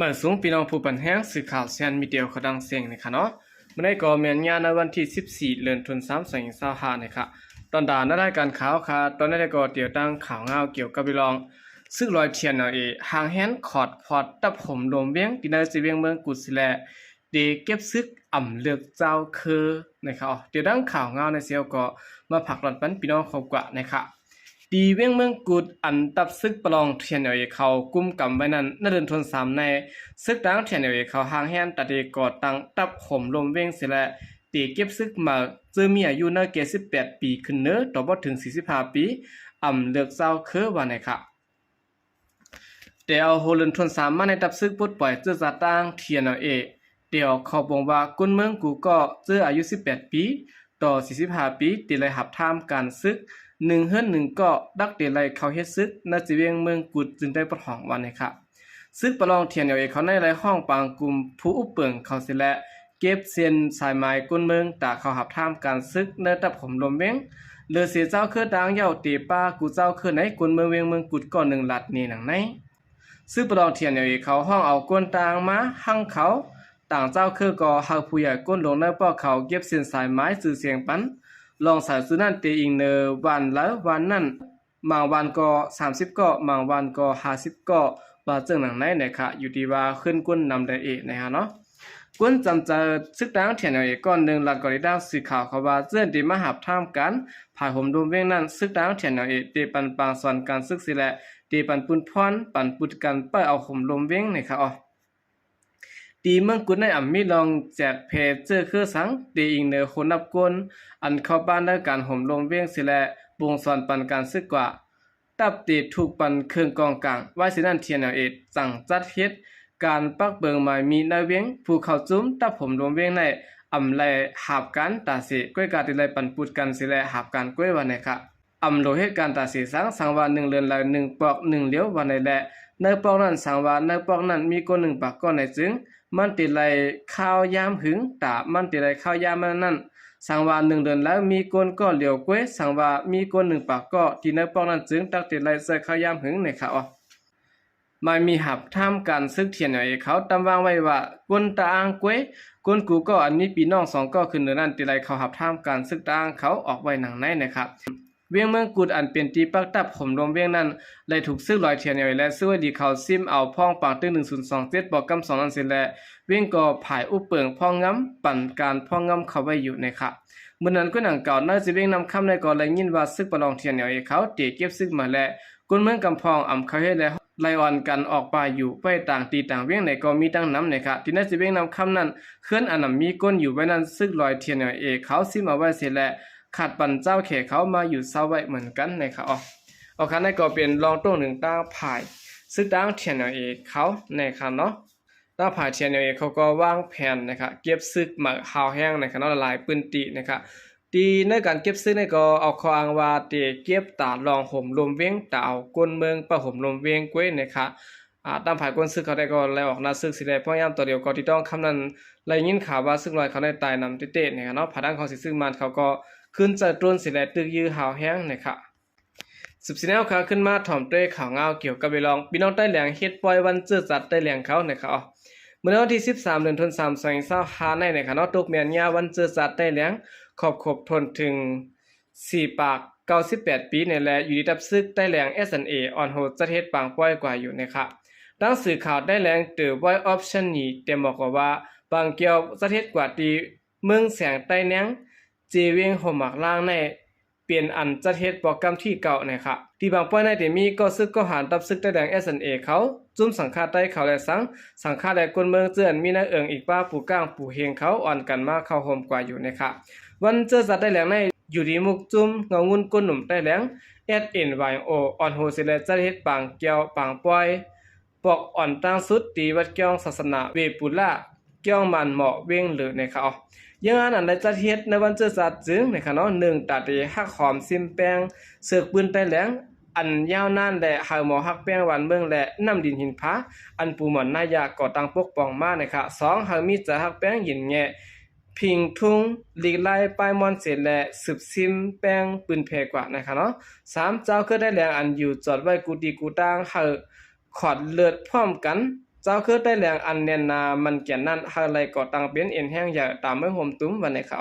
มาสูงพี่น้องผู้ปันแห้งสื่อข่าวเซียนมีเดียวเขาดังเสียงนะคะเนาะไม่ได้ก่อเมียนงานในวันที่14เดือนธันวาคม2025นะคะตอนด่านได้การข่าวค่ะตอนได้ก่อเดี่ยวตั้งข่าวเงาเกี่ยวกับพี่น้องซึ่งลอยเทียนเอาหางแฮนขอดพอดตับผมลมเวียงที่ในสิเวียงเมืองกุศิแลเดเก็บซึกอ่ำเลือกเจ้าคือนะคะเดี๋ยวดังข่าวเงาในเซียวก็มาผักหล่อนปันพี่น้องเขากว่านะคะดีเวียงเมืองกุดอันตับซึกประลองเทียนเอาเขากุมกำไว้นั้นในเดือนธันวาคมในซึกดังเทียนเอาเขาหางแฮนตัดเดก่อตั้งตับผมลมเวียงเสียและตีเก็บซึกมาเจอมีอายุใน78ปีขึ้นเนื้อต่อบ่ถึง45ปีอ่ำเลือกเจ้าคือว่าไหนค่ะแต่เอาโฮลันทน3มาในตับซึกปลดปล่อยเจอจัดตั้งเทียนเอาเดี๋ยวเขาบอกว่ากุนเมืองกูก็เจออายุ18ปีต่อ45ปีตีเลยหับท่ามการซึก1เฮือน1ก็ดักเดลัยเขาเฮ็ดซึกณจิเวียงเมืองกุดจึงได้ประหองวันนี้ครับซึกประลองเทียนเอาเขาในหลายห้องปางกลุ่มผู้อุปเปิงเขาสิและเก็บเส้นสายไม้กุนเมืองตาเขาหับท่ามการซึกในตับผมลมเว้งเลือเสียเจ้าคือดังเหย้าตีป้ากูเจ้าคือไหนกุนเมืองเวียงเมืองกุดก่อน1ลัดนี่หนังไหนซึกประลองเทียนเอาเขาห้องเอาก้นตางมาหั่งเขาต่างเจ้าคือก็หาผู้ใหญ่ก้นลงในป้อเขาเก็บเส้นสายไม้สื่อเสียงปันลองสายสุนันเตอิงเนอวันแล้ววันนั้นบางวันก็30ก็บางวันก็50ก็ว่าเจิงหนังไหนนะคะอยู่ที่ว่าขึ้นก้นนำได้นะฮะเนาะก้นจำจะซึกดังเถียนเอาก้อน1ลัดก็ได้ดังสื่อข่าวเขาว่าเจิงที่มาหับท่ามกันผ่าห่มดมเวียงนั้นซึกดังเถียนเอาเตปันปางสอนการซึกสิแลเตปันปุนพรปันปุดกันเป้เอาห่มลมเวียงนะคะอ๋อตีเมืองกุนในอ่ำมีลองแจกเพจเจอคือสังตีอิงเนอคนนับกวนอันเข้าบ้านได้การห่มลมเวียงสิแลบวงสอนปันการซึกกว่าตับตีถูกปันเครื่องกองกลางไว้สินั่นเทียนเอาสั่งจัดเฮ็ดการปักเบิงหมายมีในเวียงผู้เข้าจุ้มตับผมลมเวียงในอ่ำไลหาบกันตาเสก้วยกาติไลปันปุดกันสิแลหาบกันก้วยวันไหนคะอ่ำโลเหตุการตาเสสังว่า1เรือนละ1ปอก1เหลียววันไหนแลในปอกนั้นสังว่าในปอกนั้นมีก้น1ปากก้อนไหนจึงมันติไลข้าวยามหึงตามันติไลข้าวยามนั้นสังว่า1เดือนแล้วมีก้นก็เหลียวก้วยสังว่ามีก้น1ปากก็ที่ในปอกนั้นจึงตักติไลใส่ข้าวยามหึงในค่ะอ๋อไม่มีหับท่ามการซึกเทียนเอาเขาตำวางไว้ว่าก้นตาอ่างก้วยก้นกูก็อันนี้ปีน้อง2ก็ขึ้นเดือนนั้นติไลเขาหับท่ามการซึกตาอ่างเขาออกไว้หนังในนะครับเวียงเมืองกุดอันเป็นตีปักตับผมรวมเวียงนั้นเลยถูกซึกลอยเทียนเอาและซื้อไว้ดีเขาซิมเอาพ่องปางตึ้ง1027บอกกำ2นั้นสิแลเวียงก็ผายอุปเปิงพ่องงำปั่นการพ่องงำเข้าไว้อยู่นะครับเมื่อนั้นก็หนังเก่าน่าจะเวียงนำคำในก่อนเลยยินว่าซึกประลองเทียนเอาเขาเตะเก็บซึกมาและกุนเมืองกำพองอ่ำเขาให้แล้วไล่อ่อนกันออกไปอยู่ไปต่างตีต่างเวียงไหนก็มีตั้งน้ำนะครับที่น่าจะเวียงนำคำนั้นเคลื่อนอันนั้นมีก้นอยู่ไว้นั้นซึกลอยเทียนเอาเขาซิมเอาไว้เสร็จแล้วขาดปันเจ้าแขกเขามาอยู่เศร้าไว้เหมือนกันนะครับอ๋อคันนั้นก็เป็นรองต้นหนึ่งตั้งผายซึกตั้งเทียนเอาเขานะครับเนาะตั้งผายเทียนเอาเขาก็วางแผนนะครับเก็บซึกมาหาวแห้งนะครับเนาะละลายปืนตีนะครับตีในการเก็บซึกนี่ก็เอาข้ออ้างว่าเตะเก็บตาลองห่มลมเวียงตาเอาก้นเมืองประห่มลมเวียงก้วยนะครับตั้งผายก้นซึกเขาได้ก็แล้วออกหน้าซึกสิได้เพราะยามตัวเดียวก็ที่ต้องคำนั้นเลยยินข่าวว่าซึกลอยเขาได้ตายนำเตะนะครับเนาะผาด้านของสิซึกมันเขาก็ขึ้นจะตรวนสิแลตึกยื้อหาวแห้งนะครับสืบสิแนวขาขึ้นมาถ่อมด้วยข่าวเงาเกี่ยวกับพี่น้องใต้แหลงเฮ็ดปล่อยวันเจอจัดใต้แหลงเขานะครับเมื่อวันที่13เดือนธันวาคม2025ในนะครับเนาะตกเมียนยาวันเจอจัดใต้แหลงขอบทนถึง4ปาก98ปีในแลอยู่ที่ตับซึกใต้แหลง SNA ออนโฮจัดเฮ็ดปางปล่อยกว่าอยู่นะครับดังสื่อข่าวได้แหลงเตอไว้ออปชั่นนี้เต็มบอกว่าบางเกี่ยวจัดเฮ็ดกว่าที่เมืองแสงใต้แหลงเจเวียงห่มหมากล่างในเปลี่ยนอันจัดเฮ็ดโปรแกรมที่เก่านะครับที่บางป้อยในที่มีก็ซึกก็หารตับซึกใต้แดง SNA เขาจุ้มสังฆาใต้เขาและสังฆาและคนเมืองเจือนมีนักเอิงอีกป้าปู่ก้างปู่เฮงเขาอ่อนกันมาเข้าห่มกว่าอยู่นะครับวันเจอจัดได้แหลงในอยู่ที่มุกจุ้มเงางุ่นก้นหนุ่มใต้แหลง SNYO ออนโฮสิเลจัดเฮ็ดปางเกี่ยวปางป้อยปอกอ่อนตั้งสุดตีวัดเกี่ยวศาสนาเวปุล่าเกี่ยวมันเหมาะเว้งหรือนะครับยังอันนั้นได้จัดเฮ็ดในวันเจอจัดจึงนะครับเนาะ1ตัดฮักหอมซิมแป้งเสือกปืนใต้แหลงอันยาวนานและหาหมอฮักแป้งหวานเมืองและน้ำดินหินผาอันปูหมอนนายาก่อตั้งปกป้องมานะครับ2หามีจะฮักแป้งหินแงพิงทุ่งลีไลปลายมอนเสร็จและสืบซิมแป้งปืนเพกว่านะครับเนาะ3เจ้าคือได้แหลงอันอยู่จอดไว้กูดีกูตางเฮาขอดเลือดพร้อมกัน เจ้าคือได้แหลงอันเนียนนามันแก่นนั้นอะไรก็ตั้งเป็นเอ็นแห้งใหญ่ตามเมืองห่มตุ้มวันในเขา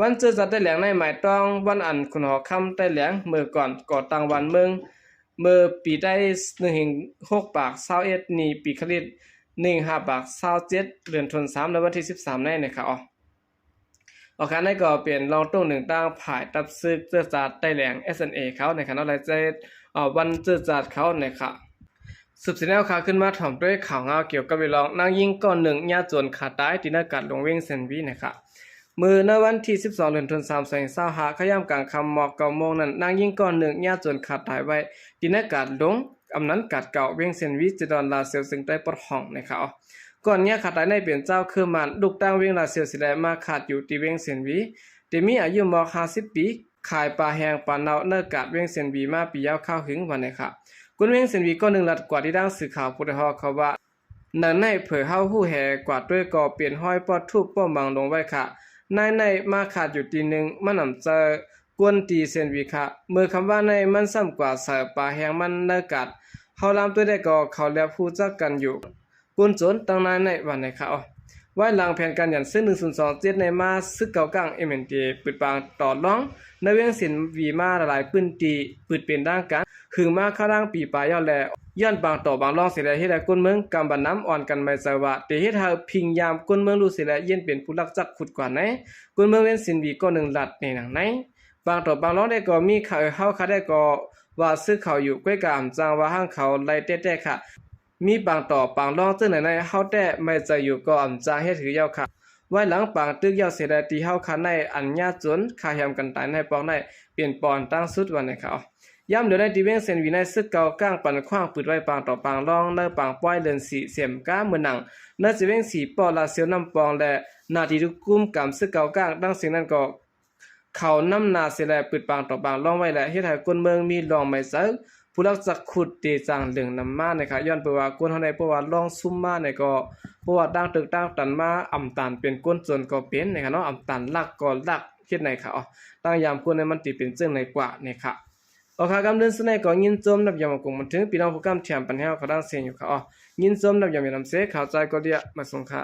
วันเจอจัดได้แหลงในหมายต้องวันอันคุณหอคำได้แหลงมือก่อนก่อตั้งวันเมืองเมื่อปีได้1 6 ปาก21นี่ปีคริส15 ปาก27เดือนธันวาคมในวันที่13ในนะครับโอเคนั่นก็เป็นรองตุ้งหนึ่งตั้งผ่ายตับซึกเจอจัดได้แหลง SNA เขาในขณะเราจะวันเจอจัดเขานะครับสืบเสนอข่าวขึ้นมาถ่อมด้วยข่าวเงาเกี่ยวกับเวลองนางยิงก้อนหนึ่งญาติจวนขาดตายที่นักการลงเว้งเซนวีนะครับมือในวันที่12เดือนธันวาคม2525ขย่ำกลางคำหมอก9 โมงนั้นนางยิงก้อนหนึ่งญาติจวนขาดตายไว้ที่นักการลงอำนั้นกัดเก่าเว้งเซนวีจะดอนลาเซียวซึ่งได้ปลดห้องนะครับก่อนเนี้ยขาดตายในเปลี่ยนเจ้าคือมันลูกตั้งเว้งลาเซียวสิได้มาขาดอยู่ที่เว้งเซนวีที่มีอายุมอก50 ปีขายปลาแห้งปลาเน่าเนื้อกาดเว้งเซนวีมาปียาวข้าวหึงวันนะครับกุนเวงเซนวีก็1 ลัดกว่าที่ดังสื่อข่าวพุทธฮอเขาว่านันในเผยเฮาฮู้แห่กว่าด้วยก่อเปลี่ยนห้อยปอดทุบป้อมบังลงไว้ค่ะในมาขาดอยู่ตีหนึ่งมันนำเจอกวนตีเซนวีค่ะเมื่อคำว่าในมันซ้ำกว่าเสือปลาแหงมันเนื้อกัดเฮาลามตัวได้ก่อเขาแล้วผู้จักกันอยู่กุนจนตั้งนานในวันในค่ะไว้หลังแผนการยันซึ่ง1027ในมาซึกเก่ากลาง MNT ปิดปางต่อร้องในเวียงสินวีมาหลายปืนตีปืดเป็นด้านกันขึงมาข้าร่างปีปลายยอดแลย้อนบางต่อบางรองเสียได้เฮ็ดให้คนเมืองกำบันน้ำอ่อนกันไม่ใส่ว่าแต่เฮ็ดให้พิงยามคนเมืองรู้เสียแล้วเย็นเป็นผู้รักจักขุดกว่าไหนคนเมืองเว้นสินวีก็1 ลัดในหนังไหนบางต่อบางรองได้ก็มีข่าวเฮาค่ะได้ก็ว่าซื้อเขาอยู่ก้วยกามจางว่าห้างเขาไล่แต้ๆค่ะมีบางต่อบางรองซึ่งในเฮาแต่ไม่ใจอยู่ก็อำจางเฮ็ดถือยาวค่ะไว้หลังปางตึกยาวเสียได้ที่เฮาค่ะในอัญญาจนค่าแฮมกันตายในปองในเปลี่ยนปอนตั้งสุดวันในเขาย่ำเดี๋ยวได้ดีเว้งเซนวีในซึกเก่าก้างปันขว้างปืดไว้ปางต่อปางรองเนื้อปางป้อยเลินสีเสียมก้าเมือหนังเนื้อสิเว้งสีปอลาเซียวน้ำปองและนาทีทุกกุ้มกำซึกเก่าก้างดังสิ่งนั้นก็เขาน้ำนาเสียแลปืดปางต่อปางรองไว้และเฮ็ดให้คนเมืองมีรองไม่เซอผู้รักจักขุดตีจางเหลืองนำมานะครับย้อนไปว่าคนเฮาในประวัติลองซุ่มมาในก็ประวัติดังตึกตั้งตันมาอำตานเป็นก้นจนก็เป็นนะครับเนาะอำตานลักก็ลักเฮ็ดไหนค่ะตั้งยามคนในมันติเป็นจึงในกว่านะครับโอเคกำเดินสนัยก็ยินจมนับยามกงมันถึงพี่น้องผู้กำแถมปัญหาเขาดังเสียงอยู่ค่ะยินจมนับยามนำเสข่าวใจก็เดียมาส่งค่ะ